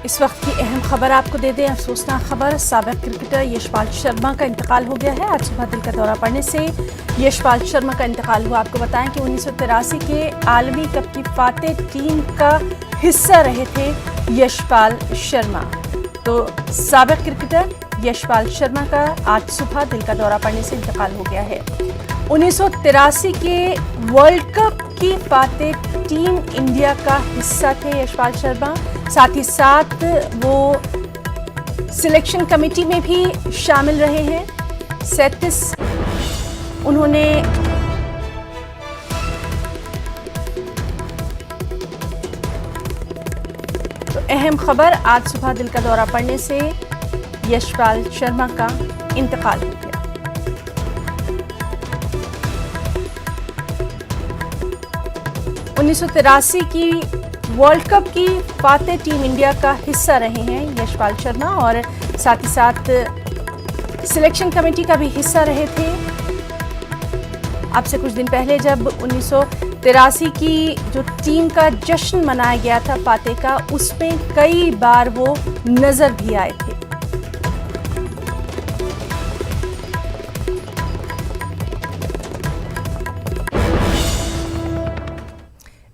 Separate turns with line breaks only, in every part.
इस वक्त की अहम खबर आपको दे दें। अफसोसनाक खबर, साबिक क्रिकेटर यशपाल शर्मा का इंतकाल हो गया है। आज सुबह दिल का दौरा पड़ने से यशपाल शर्मा का इंतकाल हुआ। आपको बताएं कि 1983 के आलमी कप की फातेह टीम का हिस्सा रहे थे यशपाल शर्मा। तो साबिक क्रिकेटर यशपाल शर्मा का आज सुबह दिल का दौरा पड़ने से इंतकाल हो गया है। 1983 के वर्ल्ड कप की फातेह टीम इंडिया का हिस्सा थे यशपाल शर्मा। साथ ही साथ वो सिलेक्शन कमेटी में भी शामिल रहे हैं। 37 उन्होंने तो अहम खबर, आज सुबह दिल का दौरा पड़ने से यशपाल शर्मा का इंतकाल हो गया। उन्नीस सौ तिरासी की वर्ल्ड कप की फातेह टीम इंडिया का हिस्सा रहे हैं यशपाल शर्मा और साथ ही साथ सिलेक्शन कमेटी का भी हिस्सा रहे थे। आपसे कुछ दिन पहले जब 1983 की जो टीम का जश्न मनाया गया था फातेह का, उसमें कई बार वो नजर भी आए थे।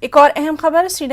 एक और अहम खबर, श्रीनगर